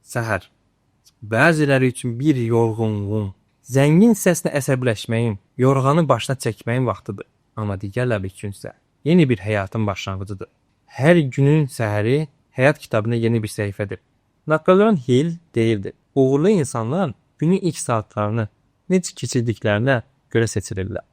Səhər. Bəziləri üçün bir yorğunluğun, zəngin səslə əsəbləşməyin, yorğanı başına çəkməyin vaxtıdır. Amma digərləri üçünsə yeni bir həyatın başlanğıcıdır. Hər günün səhəri həyat kitabında yeni bir səhifədir. Napoleon Hill deyirdi: uğurlu insanlar günün ilk saatlarını necə keçirdiklərinə görə seçilirlər.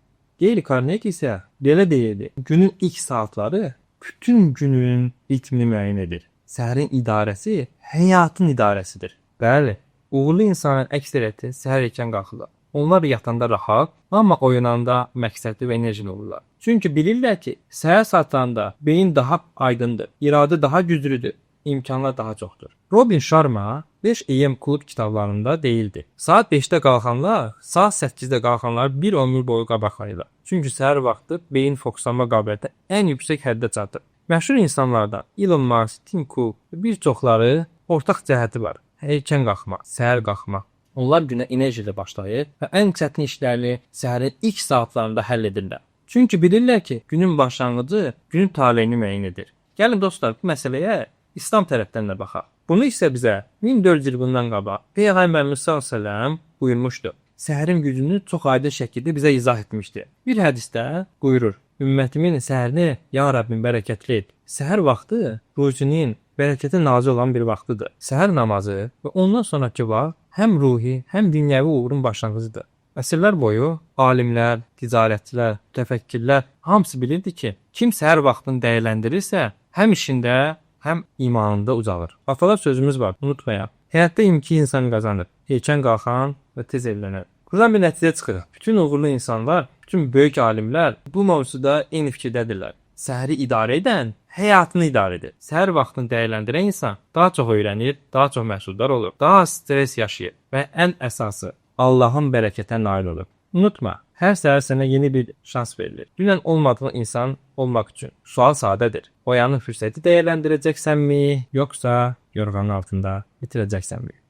Dale Carnegie isə belə deyirdi: günün ilk saatları bütün günün ritmini müəyyən edir. Səhərin idarəsi həyatın idarəsidir. Bəli, uğurlu insanların əksəriyyəti səhər erkən qalxırlar. Onlar yatanda rahat, amma oyananda məqsədli və enerjili olurlar. Çünki bilirlər ki, səhər saatlarında beyin daha aydındır, iradə daha güclüdür, imkanlar daha çoxdur. Robin Sharma 5 AM klub kitablarında deyildi: saat 5-də qalxanlar, saat 8-də qalxanlar bir ömür boyu qabaqlayırlar. Çünki səhər vaxtı beyin fokuslanma qabiliyyəti ən yüksək həddə çatır. Məşhur insanlardan Elon Musk, Tim Cook və bir çoxları ortaq cəhəti var: erkən qalxmaq, səhər qalxmaq. Onlar günə enerji ilə başlayır və ən çətin işlərini səhərin ilk saatlarında həll edirlər. Çünki bilirlər ki, günün başlanğıcı günün taleyini müəyyən edir. Gəlin dostlar, bu məsələyə İslam tərəfdən də baxaq. Bunu isə bizə 1400 il bundan qabaq Peyğəmbərimiz s.ə.v buyurmuşdu. Səhərin gücünü çox aydın şəkildə bizə izah etmişdi. Bir hədisdə buyurur: ümmətimin səhərini ya Rəbbim bərəkətli et. Səhər vaxtı ruzinin bərəkəti nazil olan bir vaxtıdır. Səhər namazı və ondan sonraki vaxt həm ruhi, həm dünyəvi uğurun başlanğıcıdır. Əsrlər boyu alimlər, ticarətçilər, mütəfəkkirlər hamısı bilirdi ki, kim səhər vaxtını dəyərləndirirsə, həm işində, həm imanında ucalır. Atalar sözümüz var, unutmayaq. Həyatda 22 insan qazanır: erkən qalxan və tez evlənən. Buradan bir nəticə çıxır: bütün uğurlu insanlar, bütün böyük alimlər bu mövzuda eyni fikirdədirlər. Səhəri idarə edən həyatını idarə edir. Səhər vaxtını dəyərləndirən insan daha çox öyrənir, daha çox məhsuldar olur, daha az stres yaşayır və ən əsası Allahın bərəkətə nail olur. Unutma, hər səhər sənə yeni bir şans verilir. Dünən olmadığın insan olmaq üçün. Sual sadədir: oyanıb fürsəti dəyərləndirəcəksənmi, yoxsa yorğanın altında bitirəcəksənmi?